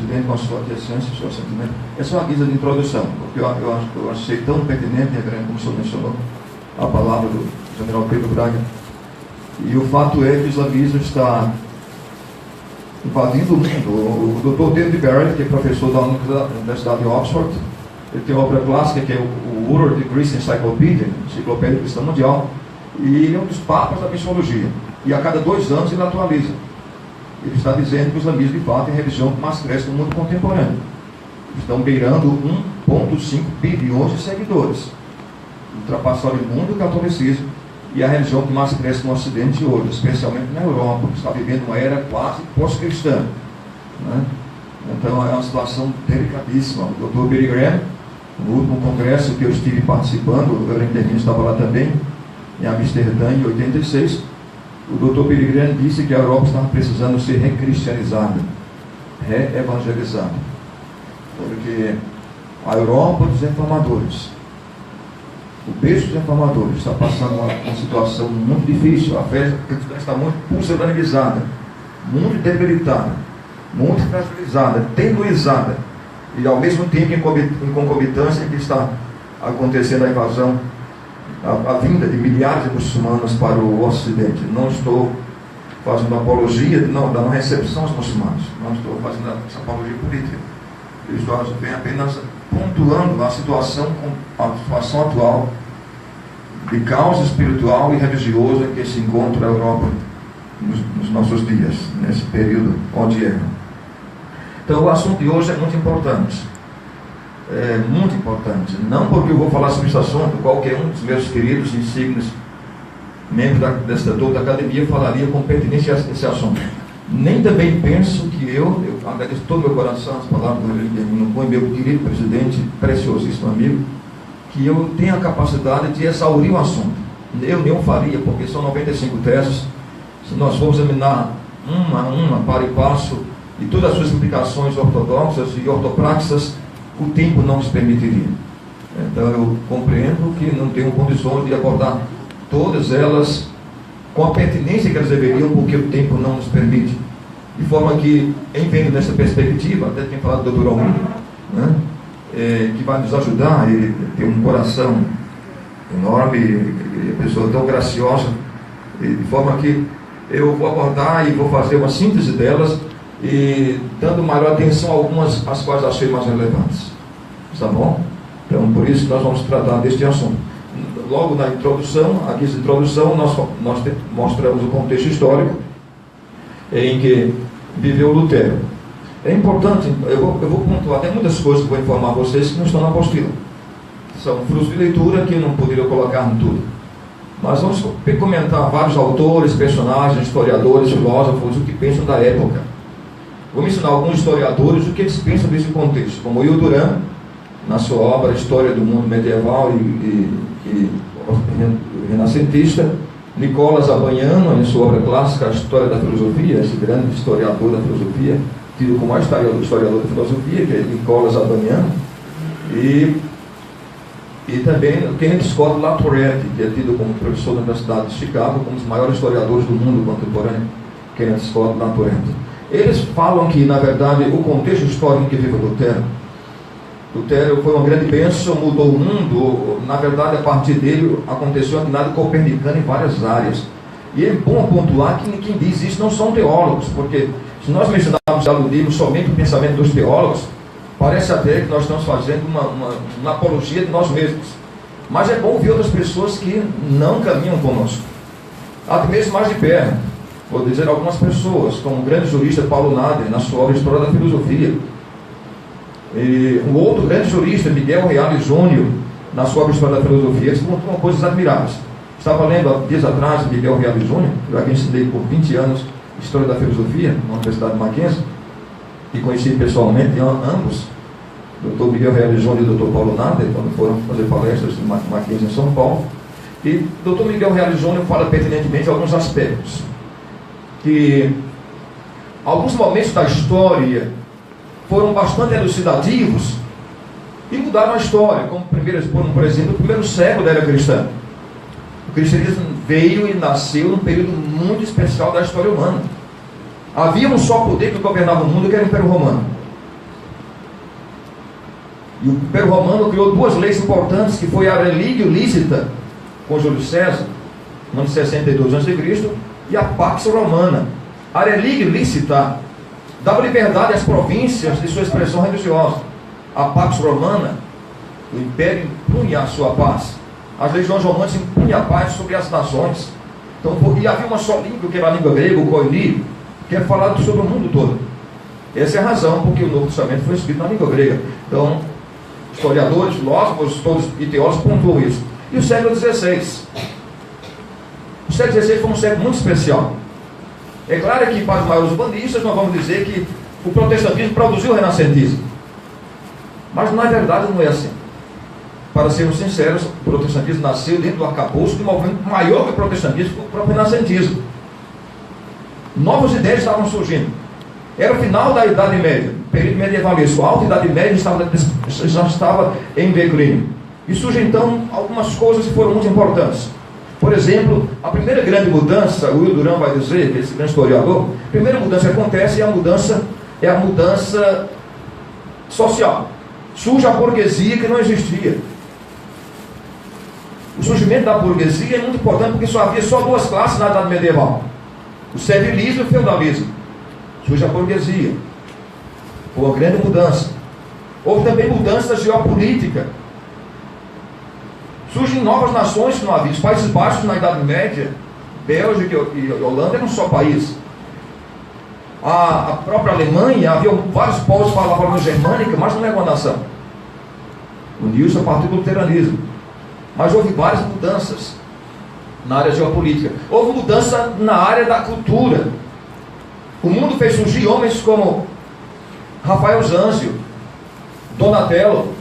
Ocidente com a sua essência, o seu sentimento. É só uma guisa de introdução, porque eu achei tão pertinente, reverendo, como o senhor mencionou, a palavra do general Pedro Braga. E o fato é que o islamismo está invadindo o mundo. O Dr. David Barrett, que é professor da Universidade de Oxford, ele tem uma obra clássica que é o World Christian Encyclopedia, Enciclopédia Cristã Mundial, e ele é um dos papas da missiologia. E a cada 2 anos ele atualiza. Ele está dizendo que o islamismo, de fato, é a religião que mais cresce no mundo contemporâneo. Estão beirando 1,5 bilhões de seguidores. Ultrapassaram o mundo do catolicismo e a religião que mais cresce no Ocidente hoje, especialmente na Europa, que está vivendo uma era quase pós-cristã. Né? Então é uma situação delicadíssima. O Dr. Billy Graham, no último congresso que eu estive participando, o Reverendo Termino estava lá também, em Amsterdã, em 86, o Dr. Billy Graham disse que a Europa estava precisando ser recristianizada, reevangelizada, porque a Europa dos reformadores, o berço dos reformadores, está passando uma situação muito difícil. A fé cristã está muito pusilanizada, muito debilitada, muito fragilizada, tenuizada, e ao mesmo tempo em concomitância que está acontecendo a invasão, a vinda de milhares de muçulmanos para o Ocidente. Não estou fazendo apologia da não recepção aos muçulmanos, não estou fazendo essa apologia política. Eu estou apenas pontuando a situação atual de caos espiritual e religioso em que se encontra a Europa nos nossos dias, nesse período onde é. Então o assunto de hoje é muito importante. É muito importante. Não porque eu vou falar sobre esse assunto, qualquer um dos meus queridos insignes membros desse setor da academia falaria com pertinência a esse assunto. Nem também penso que eu agradeço todo o meu coração as palavras do Reverendo Termino Cunha, meu querido presidente, preciosíssimo amigo, que eu tenho a capacidade de exaurir o assunto. Eu nem o faria, porque são 95 teses. Se nós formos examinar uma a uma, para e passo, e todas as suas implicações ortodoxas e ortopraxas, o tempo não nos permitiria. Então eu compreendo que não tenho condições de abordar todas elas com a pertinência que elas deveriam, porque o tempo não nos permite. De forma que, em vendo dessa perspectiva, até tem falado do Dr. Almir, né, que vai nos ajudar, ele tem um coração enorme, e a pessoa tão graciosa, de forma que eu vou abordar e vou fazer uma síntese delas, e dando maior atenção a algumas as quais achei mais relevantes. Está bom? Então, por isso nós vamos tratar deste assunto. Logo na introdução, aqui na introdução, nós mostramos o contexto histórico em que viveu Lutero. É importante, eu vou pontuar até muitas coisas que vou informar vocês que não estão na apostila. São frutos de leitura que eu não poderia colocar em tudo. Mas vamos comentar vários autores, personagens, historiadores, filósofos, o que pensam da época. Vou mencionar alguns historiadores o que eles pensam desse contexto, como Will Durant, na sua obra História do Mundo Medieval e Renascentista, Nicolas Abaniano, em sua obra clássica A História da Filosofia, esse grande historiador da filosofia, tido como o historiador da filosofia, que é Nicolas Abaniano, e também o Kenneth Scott Latourette, que é tido como professor da Universidade de Chicago, como um dos maiores historiadores do mundo contemporâneo, Kenneth Scott Latourette. Eles falam que, na verdade, o contexto histórico em que vive Lutero foi uma grande bênção, mudou o mundo. Na verdade, a partir dele aconteceu a guinada copernicana em várias áreas. E é bom pontuar que quem diz isso não são teólogos, porque se nós mencionarmos e aludirmos somente o pensamento dos teólogos, parece até que nós estamos fazendo uma apologia de nós mesmos. Mas é bom ver outras pessoas que não caminham conosco. Até mesmo mais de perto. Vou dizer algumas pessoas, como o grande jurista Paulo Nader, na sua obra História da Filosofia. E um outro grande jurista, Miguel Reale Júnior, na sua obra História da Filosofia, eles pontuam coisas admiráveis. Estava lendo há dias atrás Miguel Reale Júnior, eu aqui ensinei por 20 anos História da Filosofia, na Universidade de Mackenzie, e conheci pessoalmente ambos, Dr. Miguel Reale Júnior e Dr. Paulo Nader, quando foram fazer palestras em Mackenzie, em São Paulo. E Dr. Miguel Reale Júnior fala pertinentemente de alguns aspectos, que alguns momentos da história foram bastante elucidativos e mudaram a história, como por exemplo, o primeiro século da era cristã. O cristianismo veio e nasceu num período muito especial da história humana. Havia um só poder que governava o mundo, que era o Império Romano. E o Império Romano criou duas leis importantes, que foi a relíquia lícita, com Júlio César, no ano 62 a.C., e a Pax Romana. A relíquia lícita dava liberdade às províncias de sua expressão religiosa. A Pax Romana, o Império impunha a sua paz. As legiões romanas impunham a paz sobre as nações. Então, e havia uma só língua, que era a língua grega, o koine, que é falado sobre o mundo todo. Essa é a razão porque o Novo Testamento foi escrito na língua grega. Então, historiadores, filósofos todos, e teólogos pontuam isso. E o século XVI. O século XVI foi um século muito especial. É claro que para os maiores humanistas nós vamos dizer que o protestantismo produziu o renascentismo. Mas na verdade não é assim. Para sermos sinceros, o protestantismo nasceu dentro do arcabouço de um movimento maior que o protestantismo, que o próprio renascentismo. Novas ideias estavam surgindo. Era o final da Idade Média, período medievalesco. A alta Idade Média já estava em declínio. E surgem então algumas coisas que foram muito importantes. Por exemplo, a primeira grande mudança, o Will Durant vai dizer, esse grande historiador, a primeira mudança que acontece é a mudança social. Surge a burguesia que não existia. O surgimento da burguesia é muito importante porque havia só duas classes na Idade Medieval: o servilismo e o feudalismo. Surge a burguesia. Foi uma grande mudança. Houve também mudança geopolítica. Surgem novas nações que não havia. Os Países Baixos na Idade Média, Bélgica e Holanda eram só países. A própria Alemanha, havia vários povos que falavam a língua germânica, mas não era uma nação. Uniu-se a partir do luteranismo. Mas houve várias mudanças na área geopolítica. Houve mudança na área da cultura. O mundo fez surgir homens como Rafael Zanzio, Donatello,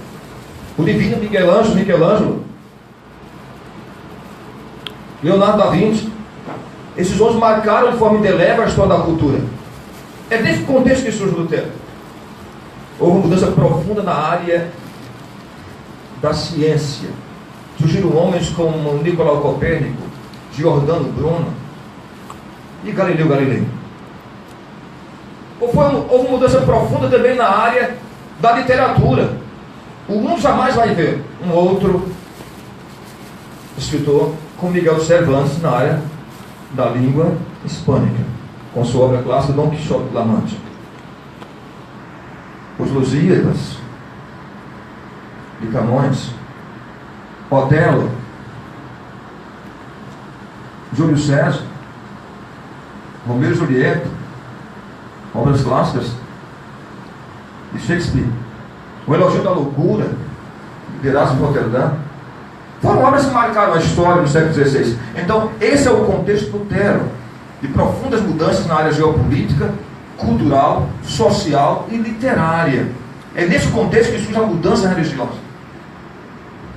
o divino Michelangelo, Leonardo da Vinci. Esses homens marcaram de forma indelével a história da cultura. É nesse contexto que surge Lutero. Houve uma mudança profunda na área da ciência. Surgiram homens como Nicolau Copérnico, Giordano Bruno e Galileu Galilei. Houve uma mudança profunda também na área da literatura. O mundo jamais vai ver um outro escritor como Miguel de Cervantes na área da língua hispânica, com sua obra clássica Dom Quixote de La Mancha. Os Lusíadas de Camões, Otelo, Júlio César, Romeu e Julieta, obras clássicas de Shakespeare, o Elogio da Loucura de Erasmo de Roterdã, foram obras que marcaram a história do século XVI. Então, esse é o contexto do Lutero, de profundas mudanças na área geopolítica, cultural, social e literária. É nesse contexto que surge a mudança religiosa.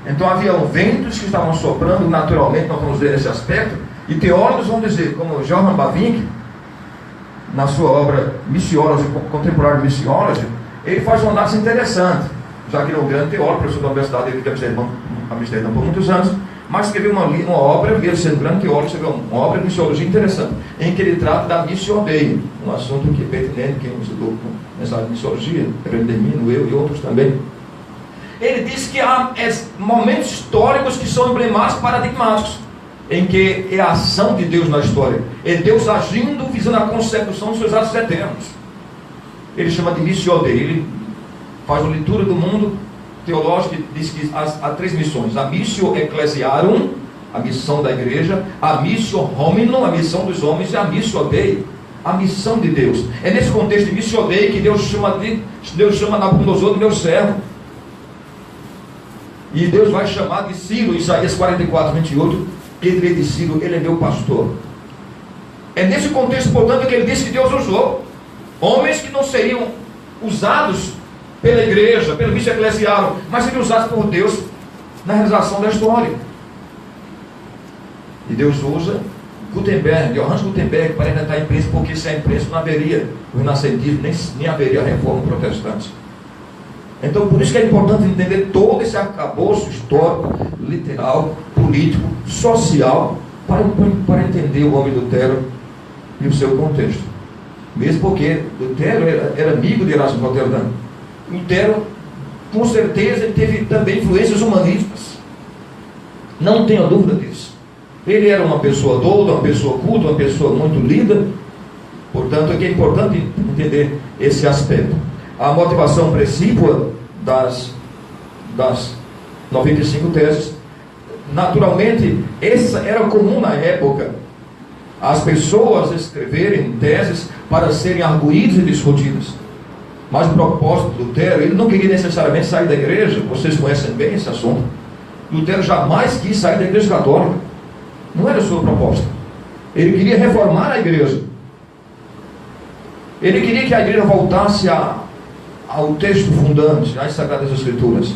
Então, havia ventos que estavam soprando naturalmente, nós vamos ver nesse aspecto, e teólogos vão dizer, como Johann Bavinck, na sua obra Missiology, Contemporary Missiology, ele faz uma análise interessante, já que ele é um grande teólogo, professor da Universidade de Amsterdã por muitos anos, mas escreveu uma obra, mesmo sendo grande teólogo, escreveu uma obra de missiologia interessante, em que ele trata da Missio Dei, um assunto que é pertinente, quem estudou nessa área de missiologia, Grandemino, eu e outros também. Ele diz que há momentos históricos que são emblemáticos, paradigmáticos, em que é a ação de Deus na história, é Deus agindo, visando a consecução dos seus atos eternos. Ele chama de Missio Dei. Ele faz uma leitura do mundo teológico e diz que há três missões: a Missio Ecclesiarum, a missão da igreja; a Missio Hominum, a missão dos homens; e a Missio Dei, a missão de Deus. É nesse contexto de Missio Dei que Deus chama Nabucodonosor de meu servo. E Deus vai chamar de Ciro, Isaías 44, 28, ele de Ciro, ele é meu pastor. É nesse contexto, portanto, que ele disse que Deus usou homens que não seriam usados pela igreja, pelo Missio Ecclesiarum, mas seriam usados por Deus na realização da história. E Deus usa Gutenberg, Johannes Gutenberg, para inventar a imprensa, porque sem a imprensa não haveria o renascentismo, nem haveria a reforma protestante. Então, por isso que é importante entender todo esse arcabouço histórico, literal, político, social, para entender o homem Lutero e o seu contexto. Mesmo porque Lutero era amigo de Erasmo de Roterdã. Lutero com certeza ele teve também influências humanistas. Não tenha dúvida disso. Ele era uma pessoa douta, uma pessoa culta, uma pessoa muito lida. Portanto, é importante entender esse aspecto. A motivação principal das 95 teses, naturalmente, essa era comum na época, as pessoas escreverem teses para serem arguídas e discutidas. Mas o propósito de Lutero, ele não queria necessariamente sair da igreja. Vocês conhecem bem esse assunto. Lutero jamais quis sair da igreja católica. Não era a sua proposta. Ele queria reformar a igreja. Ele queria que a igreja voltasse ao texto fundante, às Sagradas Escrituras.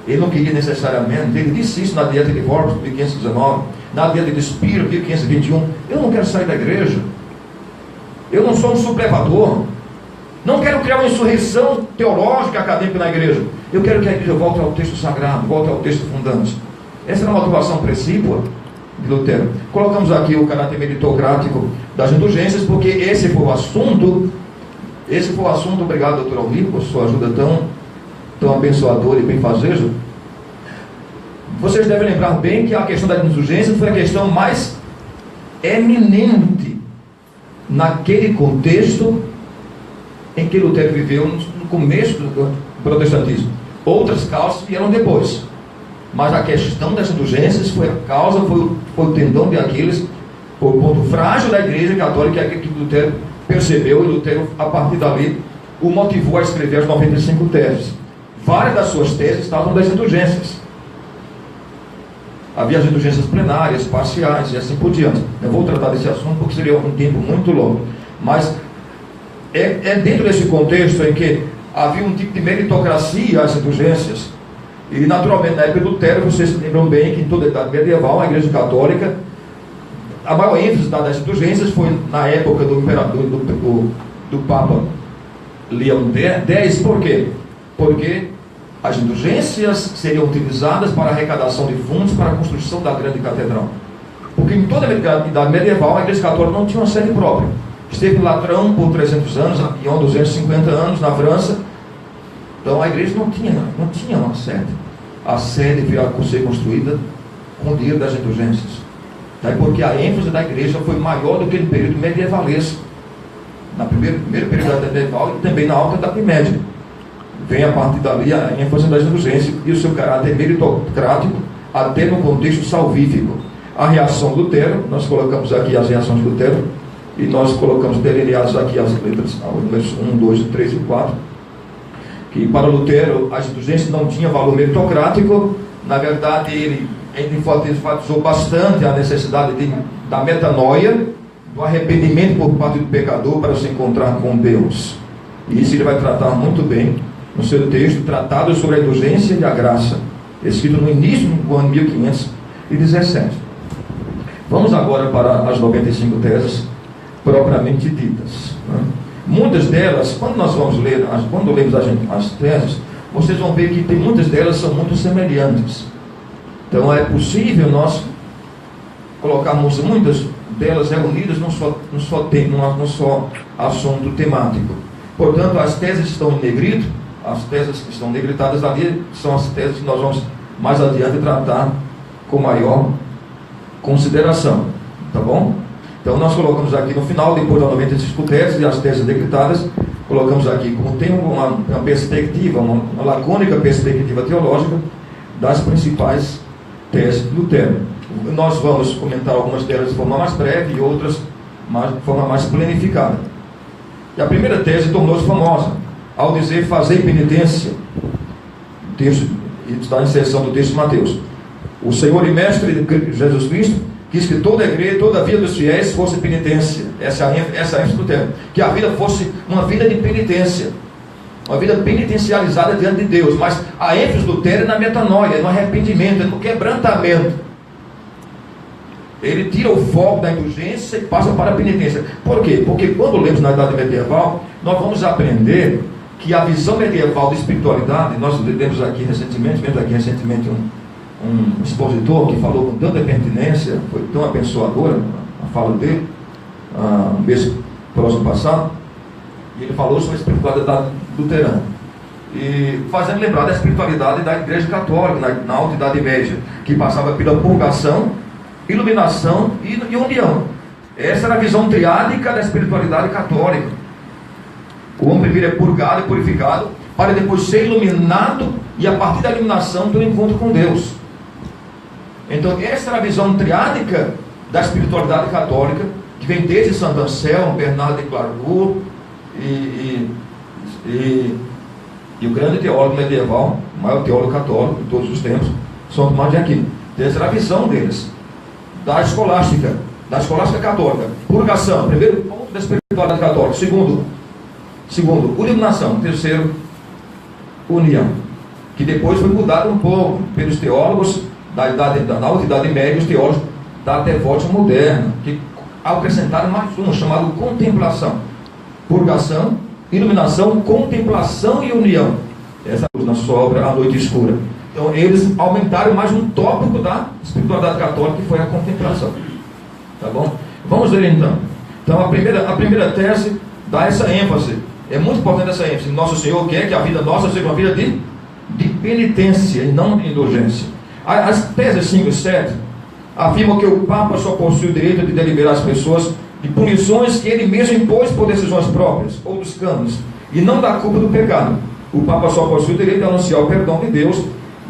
Ele não queria necessariamente, ele disse isso na Dieta de Worms, 1519, na Dieta de Spiro, 1521, eu não quero sair da igreja. Eu não sou um sublevador. Não quero criar uma insurreição teológica acadêmica na igreja. Eu quero que a igreja volte ao texto sagrado, volte ao texto fundante. Essa era a motivação principal de Lutero. Colocamos aqui o caráter meritocrático das indulgências, porque esse foi o assunto. Obrigado, doutor Almir, por sua ajuda tão abençoadora e benfazeja. Vocês devem lembrar bem que a questão da indulgência foi a questão mais eminente naquele contexto em que Lutero viveu no começo do protestantismo. Outras causas vieram depois, mas a questão das indulgências foi a causa, foi o tendão de Aquiles, foi o ponto frágil da igreja católica, que Lutero percebeu, e Lutero, a partir dali, o motivou a escrever as 95 teses. Várias das suas teses estavam das indulgências. Havia as indulgências plenárias, parciais e assim por diante. Eu vou tratar desse assunto porque seria um tempo muito longo, mas é dentro desse contexto em que havia um tipo de meritocracia às indulgências. E naturalmente na época de Lutero, vocês se lembram bem que em toda a idade medieval a igreja católica, a maior ênfase das indulgências foi na época do imperador, do Papa Leão X. Por quê? Porque as indulgências seriam utilizadas para a arrecadação de fundos para a construção da grande catedral. Porque em toda a idade medieval a igreja católica não tinha uma sede própria. Esteve em Latrão por 300 anos, Avignon 250 anos, na França. Então a igreja não tinha uma sede. A sede veio a ser construída com o dinheiro das indulgências. Daí porque a ênfase da igreja foi maior do que no período medievalesco, no primeiro período da Idade Medieval e também na alta Idade Média. Vem a partir dali a ênfase das indulgências e o seu caráter meritocrático, até no contexto salvífico. A reação de Lutero, nós colocamos aqui as reações de Lutero, e nós colocamos delineados aqui as letras, números 1, 2, 3 e 4, que para Lutero as indulgências não tinham valor meritocrático. Na verdade ele enfatizou bastante a necessidade da metanoia, do arrependimento por parte do pecador para se encontrar com Deus. E isso ele vai tratar muito bem no seu texto, Tratado sobre a Indulgência e a Graça, escrito no início do ano 1517. Vamos agora para as 95 teses propriamente ditas. Muitas delas, quando nós vamos ler, quando lemos as teses, vocês vão ver que tem muitas delas são muito semelhantes. Então é possível nós colocarmos muitas delas reunidas num só assunto temático. Portanto, as teses estão em negrito, as teses que estão negritadas ali são as teses que nós vamos mais adiante tratar com maior consideração. Tá bom? Então nós colocamos aqui no final, depois das 95 teses e as teses negritadas, colocamos aqui como tem uma perspectiva, uma lacônica perspectiva teológica das principais teses de Lutero. Nós vamos comentar algumas delas de forma mais breve e outras de forma mais planificada. E a primeira tese tornou-se famosa ao dizer: fazei penitência. O texto está na inserção do texto de Mateus. O Senhor e Mestre Jesus Cristo quis que toda a igreja, toda a vida dos fiéis fosse penitência. Essa é a ênfase do termo. Que a vida fosse uma vida de penitência, uma vida penitencializada diante de Deus. Mas a ênfase do Lutero é na metanoia, é no arrependimento, é no quebrantamento. Ele tira o foco da indulgência e passa para a penitência. Por quê? Porque quando lemos na Idade Medieval, nós vamos aprender que a visão medieval de espiritualidade, nós vimos aqui recentemente um expositor que falou com tanta pertinência, foi tão abençoadora a fala dele, um mês próximo passado, e ele falou sobre a espiritualidade luterana. e fazendo lembrar da espiritualidade da Igreja Católica na Alta Idade Média, que passava pela purgação, iluminação e união. Essa era a visão triádica da espiritualidade católica. O homem primeiro é purgado e purificado, para depois ser iluminado, e a partir da iluminação ter um encontro com Deus. Então essa era a visão triádica da espiritualidade católica, que vem desde Santo Anselmo, Bernardo de Clairvaux e o grande teólogo medieval, o maior teólogo católico de todos os tempos, São Tomás de Aquino. Essa era a visão deles, da escolástica católica. Purgação, primeiro ponto da espiritualidade católica. Segundo, iluminação. Terceiro, união, que depois foi mudado um pouco pelos teólogos da Alta Idade Média, os teólogos da devoção moderna, que acrescentaram mais um, chamado contemplação. Purgação, iluminação, contemplação e união. Essa é na sua obra A Noite Escura. Então eles aumentaram mais um tópico da espiritualidade católica, que foi a contemplação. Tá bom? Vamos ver então. Então a primeira tese dá essa ênfase. É muito importante essa ênfase. Nosso Senhor quer que a vida nossa seja uma vida de penitência e não de indulgência. As teses 5 e 7 afirmam que o Papa só possui o direito de deliberar as pessoas de punições que ele mesmo impôs por decisões próprias ou dos cânones, e não da culpa do pecado. O Papa só possui o direito de anunciar o perdão de Deus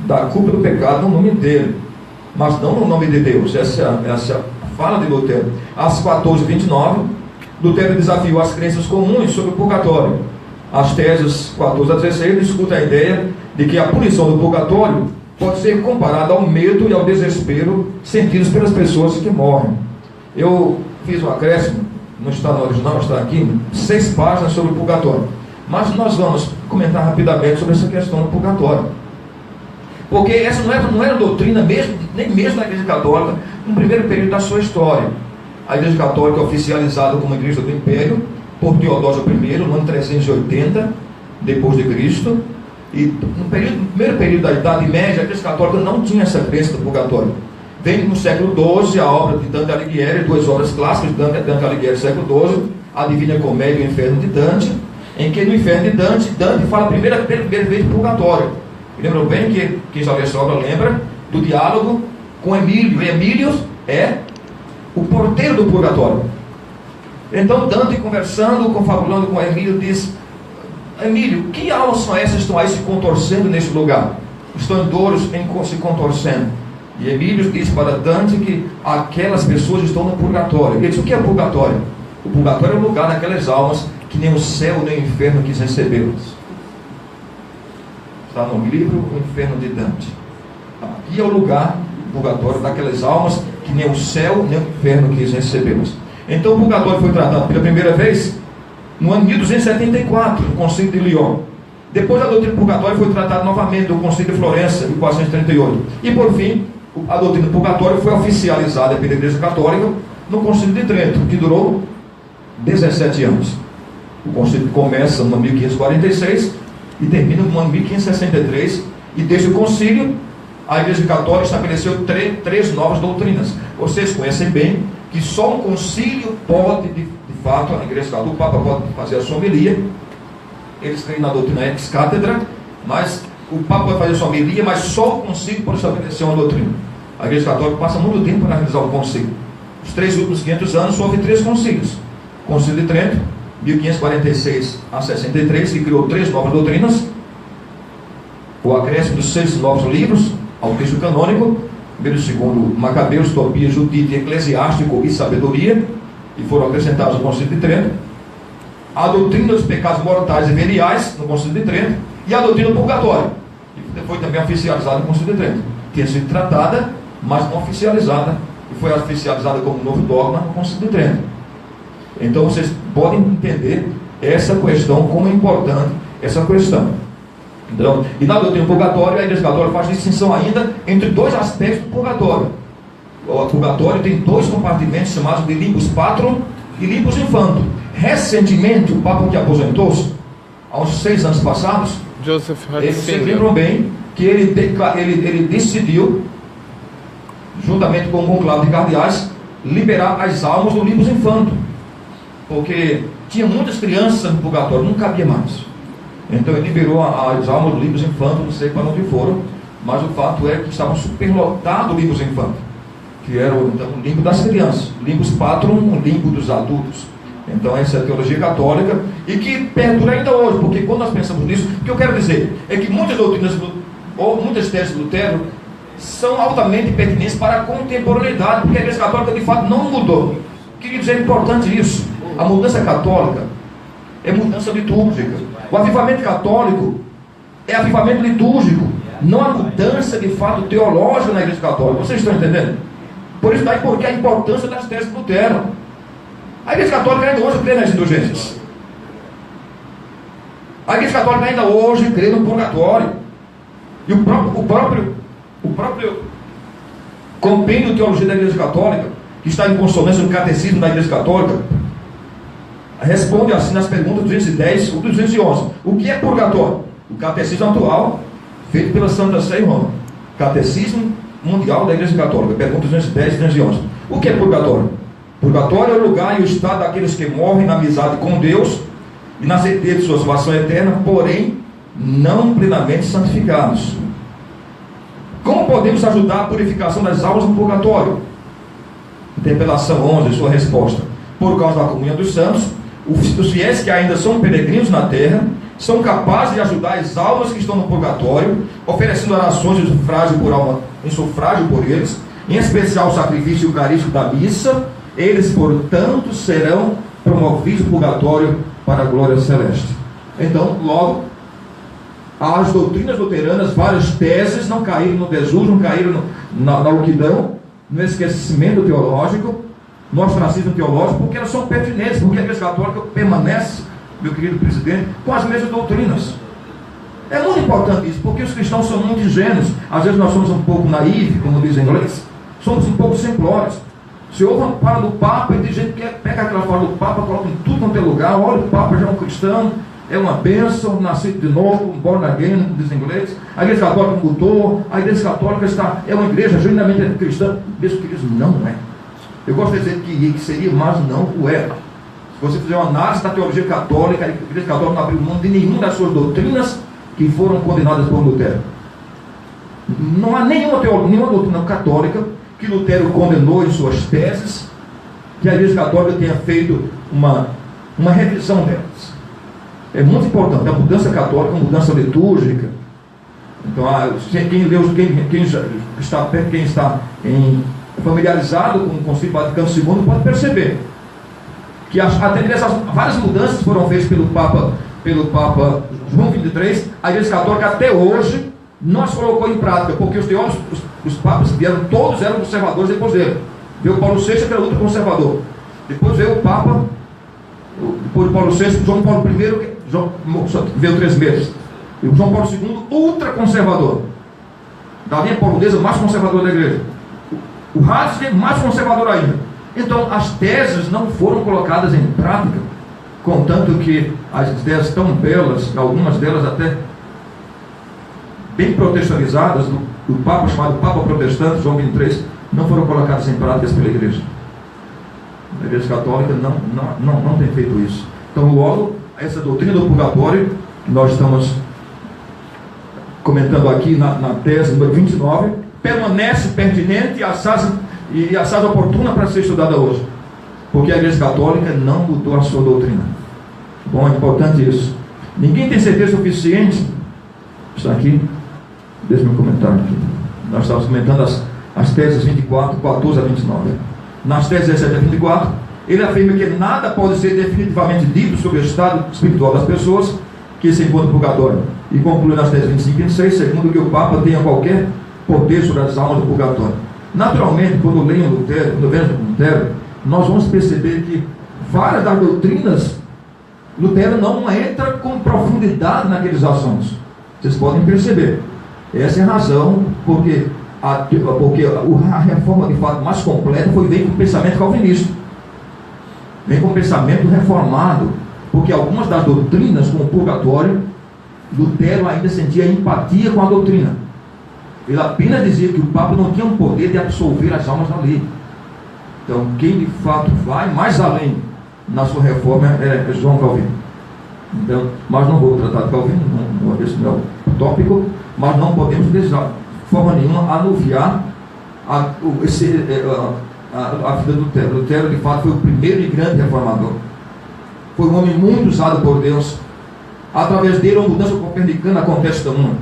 da culpa do pecado no nome dele, mas não no nome de Deus. Essa é a fala de Lutero. Às 14h29, Lutero desafiou as crenças comuns sobre o purgatório. As teses 14 a 16 discutem a ideia de que a punição do purgatório pode ser comparada ao medo e ao desespero sentidos pelas pessoas que morrem. Eu fiz um acréscimo, não está no original, está aqui, 6 páginas sobre o purgatório. Mas nós vamos comentar rapidamente sobre essa questão do purgatório. Porque essa não era doutrina mesmo, nem mesmo da Igreja Católica, no primeiro período da sua história. A Igreja Católica é oficializada como Igreja do Império por Teodósio I, no ano 380 depois de Cristo. E no primeiro período da Idade Média, a Igreja Católica não tinha essa crença do purgatório. Vem no século XII a obra de Dante Alighieri, 2 obras clássicas de Dante Alighieri, século XII, a Divina Comédia e o Inferno de Dante, em que no Inferno de Dante fala a primeira vez de purgatório. Lembram bem que quem já lê essa obra lembra do diálogo com Emílio. E Emílio é o porteiro do purgatório. Então Dante, confabulando com Emílio, diz: Emílio, que almas são essas que estão aí se contorcendo nesse lugar? Estão em dores, se contorcendo. E Emílio diz para Dante que aquelas pessoas estão no purgatório. Ele diz: o que é o purgatório? O purgatório é o lugar daquelas almas que nem o céu nem o inferno quis recebê-las. Está no livro O Inferno de Dante. Aqui é o lugar, o purgatório, daquelas almas que nem o céu nem o inferno quis recebê-las. Então o purgatório foi tratado pela primeira vez no ano 1274, no Concílio de Lyon. Depois a doutrina do purgatório foi tratada novamente no Concílio de Florença, em 1438. E por fim, a doutrina do purgatório foi oficializada pela Igreja Católica no Concílio de Trento, que durou 17 anos. O concílio começa no ano 1546 e termina no ano 1563. E desde o concílio, a Igreja Católica estabeleceu três novas doutrinas. Vocês conhecem bem que só um concílio pode, de fato, a Igreja Católica, o Papa pode fazer a sua homilia. Eles creem na doutrina ex cátedra, mas o Papa pode fazer a sua homilia, mas só o concílio pode estabelecer uma doutrina. A Igreja Católica passa muito tempo para realizar o concílio. Os 3 últimos 500 anos houve 3 concílios. O Concílio de Trento, 1546 a 63, que criou 3 novas doutrinas. O acréscimo dos 6 novos livros ao texto canônico, primeiro e segundo Macabeus, Tobias, Judite, Eclesiástico e Sabedoria, e foram acrescentados ao Concílio de Trento. A doutrina dos pecados mortais e veniais no Concílio de Trento, e a doutrina do purgatório, que foi também oficializada no Concílio de Trento. Tinha sido tratada, mas não oficializada, e foi oficializada como novo dogma no Concílio de Trento. Então vocês podem entender essa questão, como é importante essa questão. Então, e na doutrina do purgatório, a Igreja Católica faz distinção ainda entre 2 aspectos do purgatório. O purgatório tem 2 compartimentos chamados de limbus patrum e limbus infantum. Recentemente, o Papa que aposentou-se, há uns 6 anos passados, vocês lembram bem que ele decidiu, juntamente com o conclave de cardeais, liberar as almas do limbus infantum, porque tinha muitas crianças no purgatório, não cabia mais. Então ele liberou as almas dos livros infantos, não sei para onde foram, mas o fato é que estavam superlotados livros infantos, que era então, o limbo das crianças, limbus patrum, o limbo dos adultos. Então essa é a teologia católica e que perdura ainda hoje, porque quando nós pensamos nisso, o que eu quero dizer é que muitas doutrinas ou muitas teses de Lutero são altamente pertinentes para a contemporaneidade, porque a Igreja Católica de fato não mudou. Queridos, é importante isso. A mudança católica é mudança litúrgica. O avivamento católico é avivamento litúrgico, não há mudança de fato teológica na Igreja Católica. Vocês estão entendendo? Por isso daí porque a importância das teses de Lutero. A Igreja Católica ainda hoje crê nas indulgências. A Igreja Católica ainda hoje crê no purgatório. E o próprio compêndio de teologia da Igreja Católica, que está em consonância no catecismo da Igreja Católica, responde assim nas perguntas 210 ou 211. O que é purgatório? O catecismo atual, feito pela Santa Sé em Roma. Catecismo Mundial da Igreja Católica, perguntas 210 e 211. O que é purgatório? Purgatório é o lugar e o estado daqueles que morrem na amizade com Deus e na certeza de sua salvação eterna, porém não plenamente santificados. Como podemos ajudar a purificação das almas no purgatório? Interpelação 11, sua resposta. Por causa da comunhão dos santos, os fiéis que ainda são peregrinos na terra são capazes de ajudar as almas que estão no purgatório, oferecendo orações em sufrágio por eles, em especial o sacrifício eucarístico da missa. Eles, portanto, serão promovidos ao purgatório para a glória celeste. Então, logo, as doutrinas luteranas, várias teses não caíram no desuso, não caíram na louquidão, no esquecimento teológico, no ostracismo teológico, porque elas são pertinentes, porque a Igreja Católica permanece, meu querido presidente, com as mesmas doutrinas. É muito importante isso, porque os cristãos são muito ingênuos. Às vezes nós somos um pouco naivos, como diz em inglês, somos um pouco simplórios. Se houve uma fala do Papa, e tem gente que pega aquela fala do Papa, coloca em tudo quanto é lugar. Olha, o Papa já é um cristão, é uma bênção, nascido de novo, born again, como diz em inglês. A Igreja Católica mudou, a Igreja Católica é uma igreja genuinamente cristã. Meus queridos, não é. Eu gosto de dizer que seria, mas não o é. Se você fizer uma análise da teologia católica, a Igreja Católica não abriu mão de nenhuma das suas doutrinas que foram condenadas por Lutero. Não há nenhuma doutrina católica que Lutero condenou em suas teses, que a Igreja Católica tenha feito uma revisão delas. É muito importante. A mudança católica, a mudança litúrgica. Então, quem está familiarizado com o Concílio Vaticano II pode perceber que várias mudanças foram feitas pelo Papa João XXIII. A Igreja Católica até hoje não as colocou em prática, porque os teólogos, os papas que vieram, todos eram conservadores depois dele. Veio Paulo VI, que era outro conservador. Depois veio o Papa, depois de Paulo VI, João Paulo I, veio 3 meses. E o João Paulo II, ultra conservador. Da linha polonesa, mais conservador da igreja. O Ratzinger, mais conservador ainda. Então, as teses não foram colocadas em prática, contanto que as ideias tão belas, algumas delas até bem protestanizadas, do Papa, chamado Papa Protestante, João XXIII, não foram colocadas em prática pela igreja. A Igreja Católica não tem feito isso. Então, logo, essa doutrina do purgatório, que nós estamos comentando aqui na tese número 29, permanece pertinente e assaz oportuna para ser estudada hoje, porque a Igreja Católica não mudou a sua doutrina. Bom, é importante isso. Ninguém tem certeza suficiente. Está aqui, deixa eu comentar aqui. Nós estamos comentando as teses 24, 14 a 29. Nas teses 17 a 24, ele afirma que nada pode ser definitivamente dito sobre o estado espiritual das pessoas que se encontram no purgatório. E conclui nas teses 25 e 26, segundo que o Papa tenha qualquer poder sobre as almas do purgatório. Naturalmente, quando leem Lutero, quando vemos Lutero, nós vamos perceber que várias das doutrinas, Lutero não entra com profundidade naqueles assuntos. Vocês podem perceber. Essa é a razão porque a reforma de fato mais completa veio com o pensamento calvinista. Vem com o pensamento reformado. Porque algumas das doutrinas, como o purgatório, Lutero ainda sentia empatia com a doutrina. Ele apenas dizia que o Papa não tinha o poder de absolver as almas da lei. Então, quem de fato vai mais além na sua reforma é João Calvino. Então, mas não vou tratar de Calvino, esse não é o tópico, mas não podemos de forma nenhuma anuviar a vida do Lutero. Lutero, de fato, foi o primeiro e grande reformador. Foi um homem muito usado por Deus. Através dele, a mudança copernicana acontece no mundo.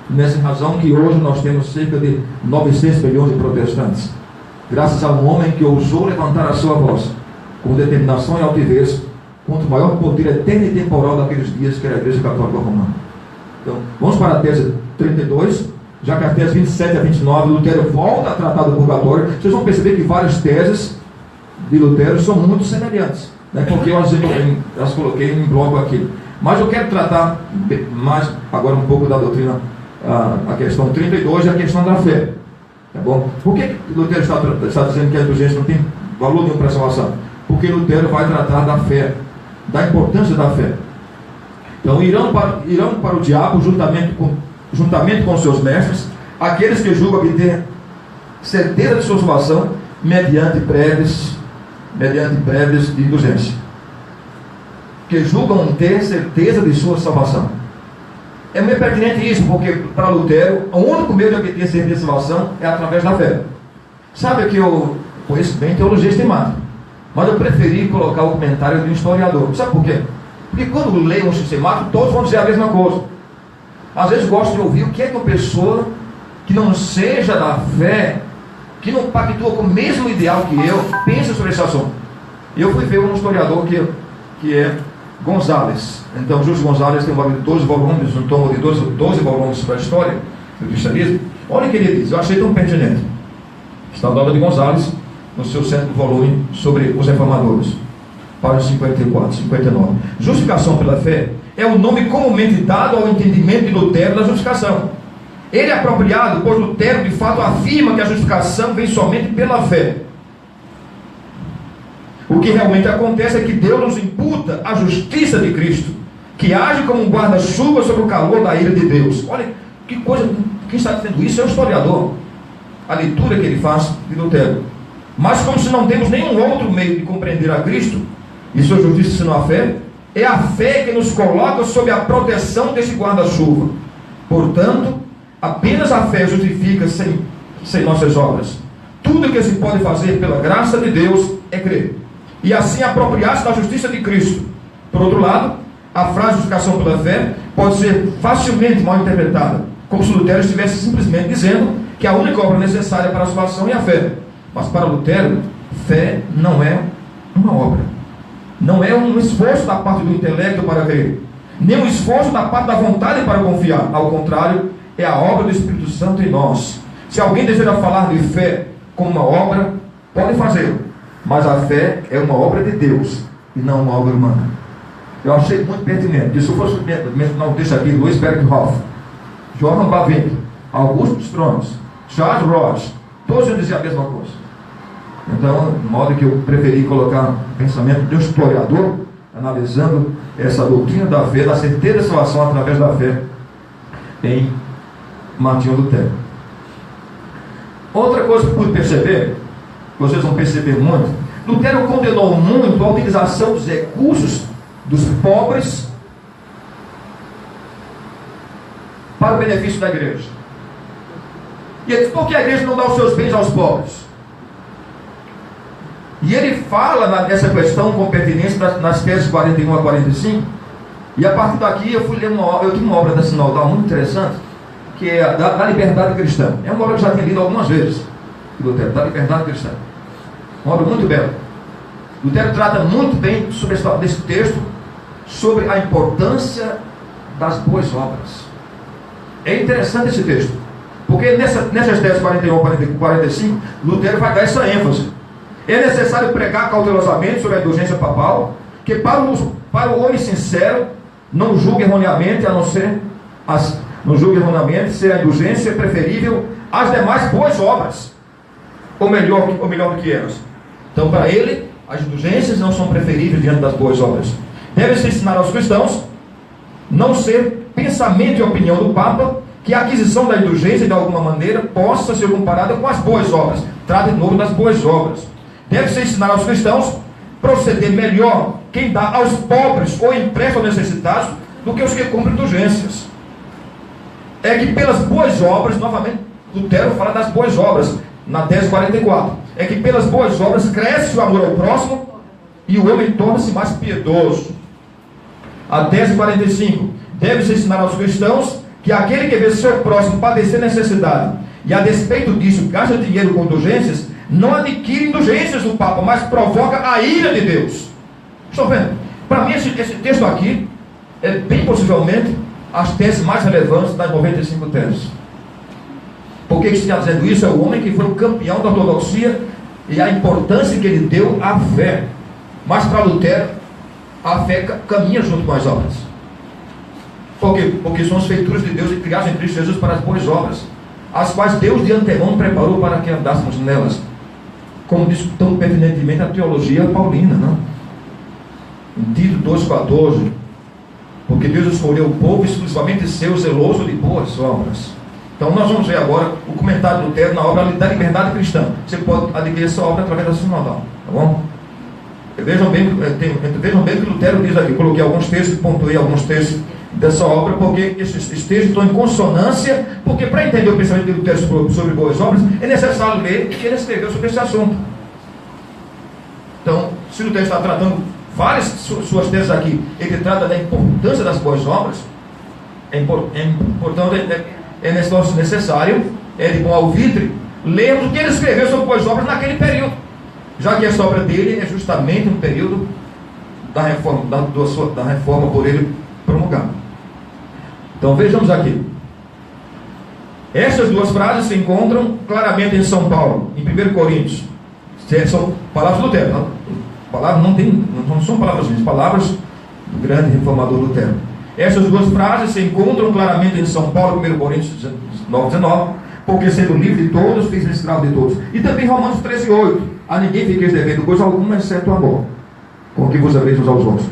Nessa razão que hoje nós temos cerca de 900 milhões de protestantes. Graças a um homem que ousou levantar a sua voz com determinação e altivez contra o maior poder eterno e temporal daqueles dias, que era a Igreja Católica Romana. Então, vamos para a tese 32, já que a tese 27 a 29, Lutero volta a tratar do purgatório. Vocês vão perceber que várias teses de Lutero são muito semelhantes, né? Porque eu as coloquei em bloco aqui. Mas eu quero tratar mais agora um pouco da doutrina, a questão 32 e a questão da fé. Tá bom? Por que Lutero está dizendo que a indulgência não tem valor nenhum para a salvação? Porque Lutero vai tratar da fé, da importância da fé. Então irão para o diabo juntamente com seus mestres, aqueles que julgam que têm certeza de sua salvação mediante prévias de indulgência, que julgam ter certeza de sua salvação. É meio pertinente isso, porque para Lutero o único meio de obter certeza de salvação é através da fé. Sabe que eu conheço bem teologia sistemática, mas eu preferi colocar o comentário de um historiador. Sabe por quê? Porque quando leio um sistemático, todos vão dizer a mesma coisa. Às vezes gosto de ouvir o que é que uma pessoa que não seja da fé, que não pactua com o mesmo ideal que eu, pensa sobre esse assunto. Eu fui ver um historiador que é Gonzalez. Então, Júlio Gonzalez tem um volume de 12 volumes, um tomo de 12 volumes sobre a história do cristianismo. Olha o que ele diz, eu achei tão pertinente. Está na obra de Gonzalez, no seu segundo volume, sobre os reformadores, páginas 54, 59. Justificação pela fé é o nome comumente dado ao entendimento de Lutero da justificação. Ele é apropriado, pois Lutero de fato afirma que a justificação vem somente pela fé. O que realmente acontece é que Deus nos imputa a justiça de Cristo, que age como um guarda-chuva sobre o calor da ira de Deus. Olha que coisa, quem está dizendo isso é o historiador, a leitura que ele faz de Lutero. Mas como se não temos nenhum outro meio de compreender a Cristo e sua justiça senão a fé, é a fé que nos coloca sob a proteção desse guarda-chuva. Portanto, apenas a fé justifica sem nossas obras. Tudo que se pode fazer pela graça de Deus é crer, e assim apropriar-se da justiça de Cristo. Por outro lado, a frase justificação pela fé pode ser facilmente mal interpretada, como se Lutero estivesse simplesmente dizendo que a única obra necessária para a salvação é a fé. Mas para Lutero, fé não é uma obra, não é um esforço da parte do intelecto para crer, nem um esforço da parte da vontade para confiar. Ao contrário, é a obra do Espírito Santo em nós. Se alguém deseja falar de fé como uma obra, pode fazê-lo, mas a fé é uma obra de Deus e não uma obra humana. Eu achei muito pertinente. Se eu fosse não deixa aqui, Louis Berghoff, Johann Bavinck, Augusto Stroms, Charles Ross, todos iam dizer a mesma coisa. Então, de modo que eu preferi colocar o pensamento de um historiador analisando essa doutrina da fé, da certeza de salvação através da fé em Martinho Lutero. Outra coisa que eu pude perceber, vocês vão perceber muito, Lutero condenou muito a utilização dos recursos dos pobres para o benefício da igreja. E ele diz, por que a igreja não dá os seus bens aos pobres? E ele fala nessa questão com pertinência nas teses 41 a 45. E a partir daqui eu fui ler eu tinha uma obra da Sinodal muito interessante, que é da liberdade cristã. É uma obra que eu já tinha lido algumas vezes, Lutero, da liberdade cristã. Uma obra muito bela. Lutero trata muito bem sobre esse texto, sobre a importância das boas obras. É interessante esse texto, porque nessas teses 41 a 45, Lutero vai dar essa ênfase. É necessário pregar cautelosamente sobre a indulgência papal, que para o homem sincero não julgue erroneamente, não julgue erroneamente se a indulgência é preferível às demais boas obras, ou melhor do que elas. Então, para ele, as indulgências não são preferíveis diante das boas obras. Deve-se ensinar aos cristãos não ser pensamento e opinião do Papa que a aquisição da indulgência de alguma maneira possa ser comparada com as boas obras. Trata de novo das boas obras. Deve-se ensinar aos cristãos proceder melhor quem dá aos pobres ou empresta aos necessitados do que os que cumprem indulgências. É que pelas boas obras, novamente, Lutero fala das boas obras, na tese 44. É que pelas boas obras cresce o amor ao próximo e o homem torna-se mais piedoso. A tese 45. Deve-se ensinar aos cristãos que aquele que vê seu próximo padecer necessidade e a despeito disso gasta dinheiro com indulgências, não adquire indulgências do Papa, mas provoca a ira de Deus. Estão vendo? Para mim esse texto aqui é bem possivelmente as teses mais relevantes das 95 teses. Por que está dizendo isso? É o homem que foi o campeão da ortodoxia e a importância que ele deu à fé. Mas para Lutero, a fé caminha junto com as obras. Por quê? Porque são as feituras de Deus e criadas em Cristo Jesus para as boas obras, as quais Deus de antemão preparou para que andássemos nelas. Como diz tão pertinentemente a teologia paulina, não? Em Tito 2,14. Porque Deus escolheu o povo exclusivamente seu, zeloso de boas obras. Então nós vamos ver agora o comentário de Lutero na obra da Liberdade Cristã. Você pode adquirir essa obra através da Sinodal, tá bom? Vejam bem o que Lutero diz aqui. Coloquei alguns textos, pontuei alguns textos dessa obra, porque esses textos estão em consonância, porque para entender o pensamento de Lutero sobre boas obras, é necessário ler o que ele escreveu sobre esse assunto. Então, se Lutero está tratando várias suas teses aqui, ele trata da importância das boas obras, é necessário, é de bom alvitre, lermos o que ele escreveu sobre boas obras naquele período, já que essa obra dele é justamente um período da reforma por ele promulgada. Então vejamos aqui. Essas duas frases se encontram claramente em São Paulo, em 1 Coríntios. São palavras do Lutero, não são palavras minhas, palavras do grande reformador Lutero. Essas duas frases se encontram claramente em São Paulo, 1 Coríntios 9,19, porque sendo livre de todos, fiz escravo de todos. E também Romanos 13,8, a ninguém fiqueis devendo coisa alguma, exceto o amor, com que vos ameis uns aos outros.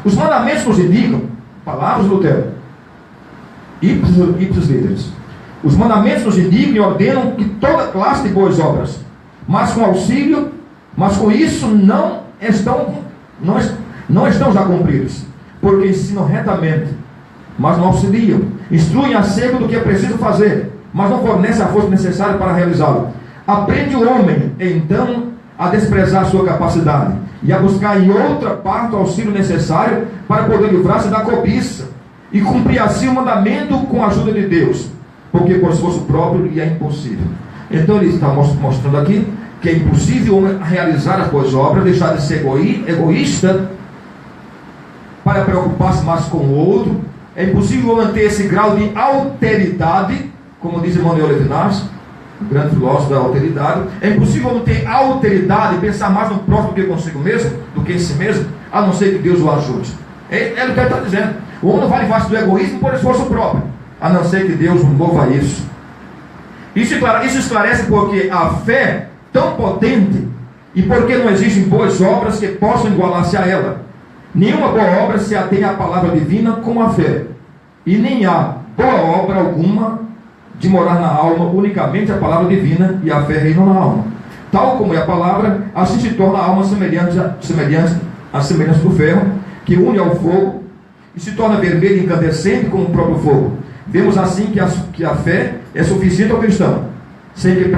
Os mandamentos nos indicam, palavras do Lutero, ipsos literis, os mandamentos nos indicam e ordenam que toda classe de boas obras, mas com isso não estão já cumpridos, porque ensinam retamente, mas não auxiliam, instruem acerca do que é preciso fazer, mas não fornecem a força necessária para realizá-lo. Aprende o homem, então, a desprezar sua capacidade e a buscar em outra parte o auxílio necessário para poder livrar-se da cobiça e cumprir assim o mandamento com a ajuda de Deus, porque por esforço próprio lhe é impossível. Então ele está mostrando aqui que é impossível o homem realizar as boas obras, deixar de ser egoísta para preocupar-se mais com o outro. É impossível manter esse grau de alteridade, como diz Emmanuel Levinas, o grande filósofo da alteridade. É impossível ter alteridade, pensar mais no próximo do que consigo mesmo, do que em si mesmo, a não ser que Deus o ajude. É o que ele está dizendo. O homem não vai livrar-se do egoísmo por esforço próprio, a não ser que Deus o mova a isso. Isso esclarece porque a fé tão potente e porque não existem boas obras que possam igualar-se a ela. Nenhuma boa obra se atém à palavra divina como a fé, e nem há boa obra alguma de morar na alma unicamente a palavra divina, e a fé reina na alma. Tal como é a palavra, assim se torna a alma semelhante à semelhança do ferro, que une ao fogo e se torna vermelho e incandescente como o próprio fogo. Vemos assim que a fé é suficiente ao cristão, sem que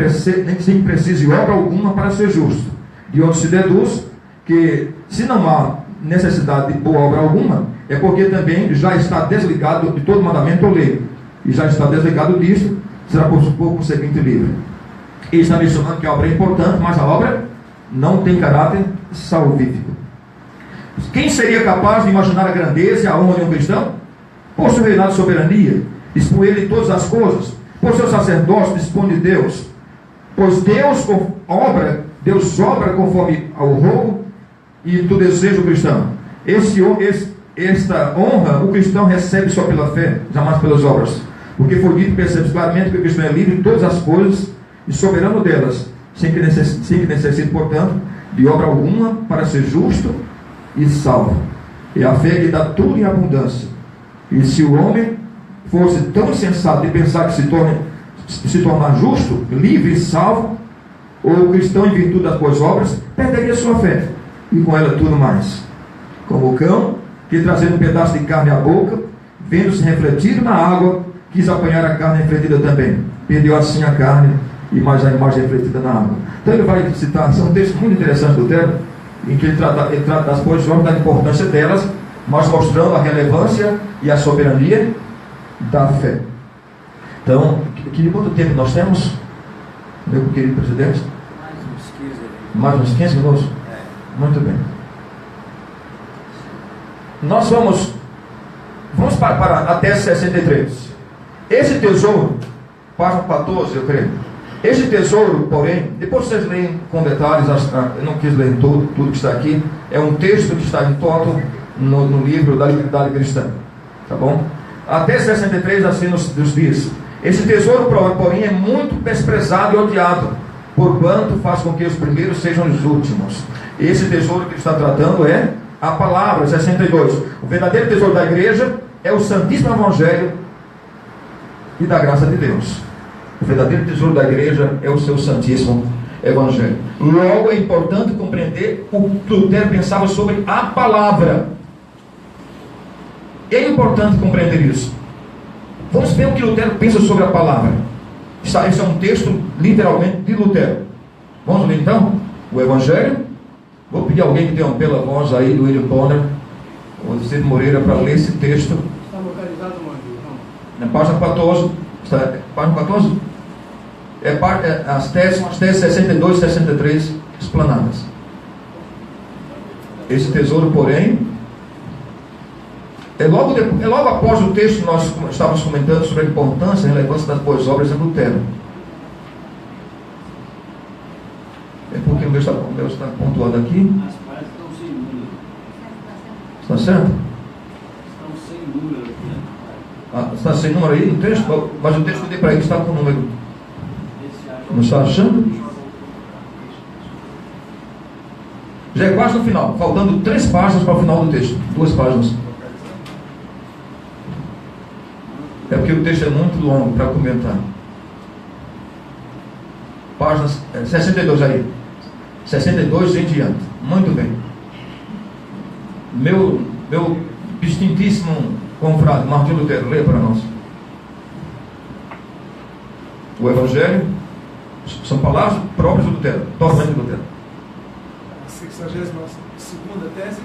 precise obra alguma para ser justo. De onde se deduz que, se não há necessidade de boa obra alguma, é porque também já está desligado de todo mandamento ou lei, e já está desligado disso, será por conseguinte livre. Ele está mencionando que a obra é importante, mas a obra não tem caráter salvífico. Quem seria capaz de imaginar a grandeza e a honra de um cristão? Por seu reinado de soberania, dispõe ele de todas as coisas, por seu sacerdócio dispõe de Deus, pois Deus obra conforme ao rogo e do desejo do cristão. Esta honra o cristão recebe só pela fé, jamais pelas obras, porque foi dito e percebe claramente que o cristão é livre de todas as coisas e soberano delas, sem que necessite, portanto, de obra alguma para ser justo e salvo. É a fé que dá tudo em abundância. E se o homem fosse tão insensato de pensar que se tornar justo, livre e salvo, ou cristão em virtude das boas obras, perderia sua fé, e com ela tudo mais. como o cão, que trazendo um pedaço de carne à boca, vendo-se refletido na água, quis apanhar a carne refletida também. Perdeu assim a carne e mais a imagem refletida na água. Então ele vai citar, são um texto muito interessante do Lutero, em que ele trata das posições, da importância delas, mas mostrando a relevância e a soberania da fé. Então, quanto tempo nós temos, meu querido presidente? Mais uns 15 minutos? Muito bem. Nós vamos para até 63. Esse tesouro, página 14, eu creio. Esse tesouro, porém, depois vocês leem com detalhes, eu não quis ler tudo que está aqui, é um texto que está em toto no livro da Liberdade Cristã, tá bom? Até 63, assim nos diz: esse tesouro, porém, é muito desprezado e odiado, porquanto faz com que os primeiros sejam os últimos. Esse tesouro que ele está tratando é a palavra, 62. O verdadeiro tesouro da igreja é o Santíssimo Evangelho e da graça de Deus. O verdadeiro tesouro da igreja é o seu Santíssimo Evangelho. Logo, é importante compreender o que Lutero pensava sobre a palavra. É importante compreender isso. Vamos ver o que Lutero pensa sobre a palavra. Esse é um texto, literalmente, de Lutero. Vamos ler então o Evangelho. Vou pedir a alguém que tenha pela voz aí, do William Bonner ou do Cid Moreira, para ler esse texto. Está localizado onde? Na página 14. Página 14? As teses 62 e 63 explanadas. Esse tesouro, porém, é logo após o texto que nós estávamos comentando sobre a importância e a relevância das boas obras de Lutero. É porque o meu está pontuado aqui. As páginas estão sem número. Está certo? Estão sem número aqui, né? Está sem número aí no texto? Mas o texto que eu dei para ele está com número. Não está achando? Já é quase no final, faltando 3 páginas para o final do texto. 2 páginas. É porque o texto é muito longo para comentar. Páginas 62 aí. 62 em diante. Muito bem. Meu distintíssimo confrade Martinho Lutero, lê para nós. O Evangelho são palavras próprias de Lutero, totalmente de Lutero. A 62ª tese.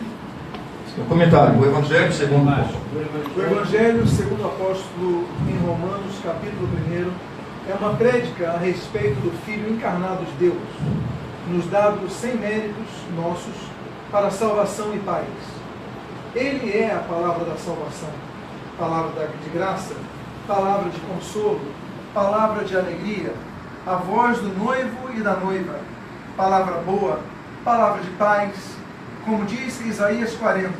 O comentário, o Evangelho segundo O Evangelho segundo o apóstolo em Romanos, capítulo 1, é uma prédica a respeito do Filho encarnado de Deus, nos dado sem méritos nossos, para a salvação e paz. Ele é a palavra da salvação, palavra de graça, palavra de consolo, palavra de alegria, a voz do noivo e da noiva, palavra boa, palavra de paz, como diz Isaías 40,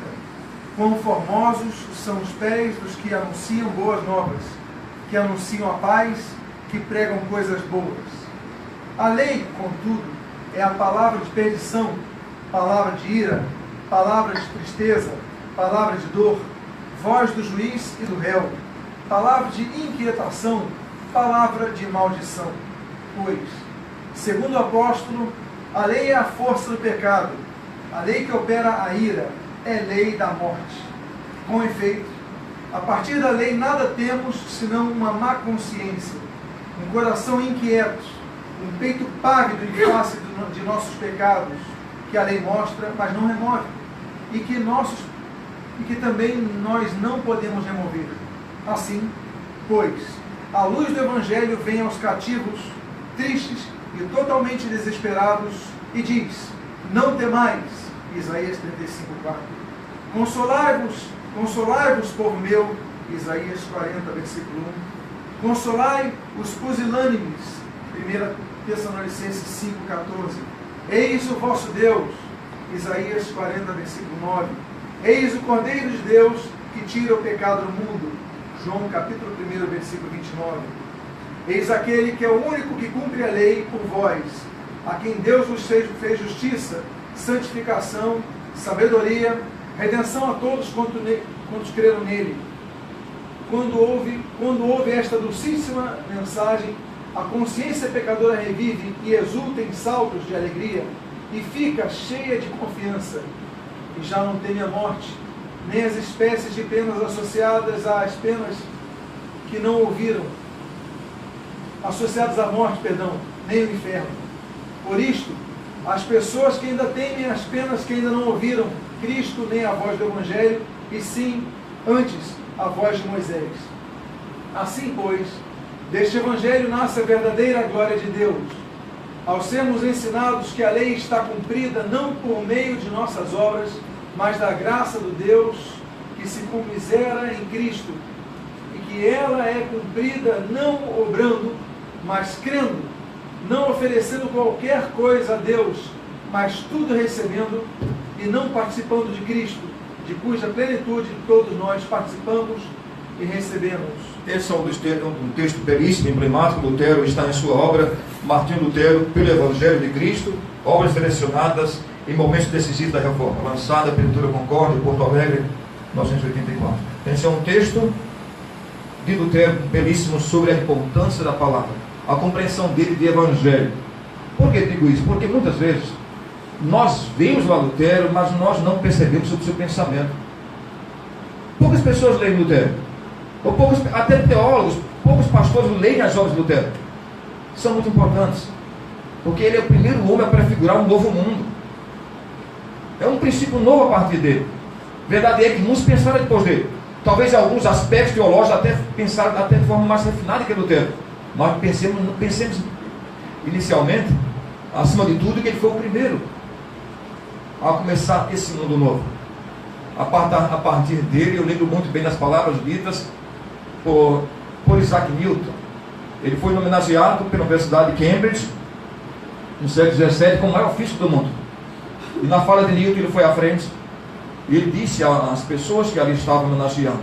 quão formosos são os pés dos que anunciam boas novas, que anunciam a paz, que pregam coisas boas. A lei, contudo, é a palavra de perdição, palavra de ira, palavra de tristeza, palavra de dor, voz do juiz e do réu, palavra de inquietação, palavra de maldição. Pois, segundo o apóstolo, a lei é a força do pecado, a lei que opera a ira é lei da morte. Com efeito, a partir da lei nada temos senão uma má consciência, um coração inquieto, um peito pávido em face de nossos pecados, que a lei mostra, mas não remove, e que também nós não podemos remover. Assim, pois, a luz do Evangelho vem aos cativos, tristes e totalmente desesperados, e diz: não temais, Isaías 35:4. Consolai-vos, povo meu, Isaías 40, versículo 1. Consolai os pusilânimes, 1 Tessalonicenses 5:14. Eis o vosso Deus, Isaías 40, versículo 9. Eis o Cordeiro de Deus que tira o pecado do mundo, João capítulo 1, versículo 29. Eis aquele que é o único que cumpre a lei por vós, a quem Deus vos fez justiça, santificação, sabedoria, redenção a todos quantos creram nele. Quando ouve esta dulcíssima mensagem, a consciência pecadora revive e exulta em saltos de alegria e fica cheia de confiança. E e já não teme a morte, nem as espécies de penas associadas às penas que não ouviram, associadas à morte, perdão, nem o inferno. Por isto, as pessoas que ainda temem as penas que ainda não ouviram Cristo, nem a voz do Evangelho, e sim, antes, a voz de Moisés. Assim, pois, deste Evangelho nasce a verdadeira glória de Deus, ao sermos ensinados que a lei está cumprida não por meio de nossas obras, mas da graça do Deus que se comisera em Cristo, e que ela é cumprida não obrando, mas crendo, não oferecendo qualquer coisa a Deus, mas tudo recebendo, e não participando de Cristo, de cuja plenitude todos nós participamos e recebemos. Esse é um texto belíssimo, emblemático. Lutero está em sua obra, Martinho Lutero, pelo Evangelho de Cristo, obras selecionadas em momentos decisivos da Reforma, lançada pela Editora Concórdia, Porto Alegre, 1984. Esse é um texto de Lutero belíssimo sobre a importância da palavra, a compreensão dele de Evangelho. Por que digo isso? Porque muitas vezes nós vemos lá Lutero, mas nós não percebemos o seu pensamento. Poucas pessoas leem Lutero, ou poucos, até teólogos, poucos pastores leem as obras de Lutero. São muito importantes, porque ele é o primeiro homem a prefigurar um novo mundo. É um princípio novo a partir dele. Verdade é que muitos pensaram depois dele. Talvez alguns aspectos teológicos até pensaram até de forma mais refinada que Lutero. Nós pensemos inicialmente, acima de tudo, que ele foi o primeiro a começar esse mundo novo. A partir dele, eu lembro muito bem das palavras ditas por Isaac Newton. Ele foi homenageado pela Universidade de Cambridge, no século XVII, como o maior físico do mundo. E na fala de Newton, ele foi à frente, e ele disse às pessoas que ali estavam homenageando,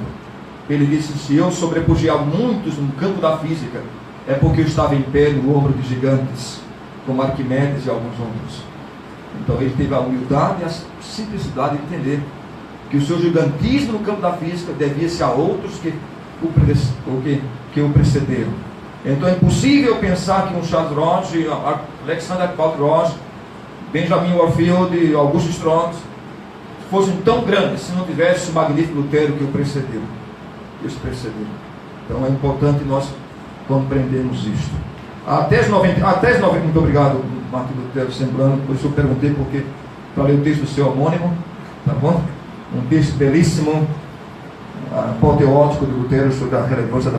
ele disse: se eu sobrepujar muitos no campo da física, é porque eu estava em pé no ombro de gigantes, como Arquimedes e alguns outros. Então ele teve a humildade e a simplicidade de entender que o seu gigantismo no campo da física devia-se a outros que o precederam. Então é impossível pensar que um Charles Roche, Alexander Paul Roche, Benjamin Warfield e Augusto Strong fossem tão grandes se não tivesse o magnífico Lutero que o precedeu. Eles precederam. Então é importante nós compreendermos isto. A tese 90, muito obrigado, Martinho Lutero, sembrando, por isso eu perguntei porque para ler o texto do seu homônimo, tá bom? Um texto belíssimo, apoteótico de Lutero sobre a relevância da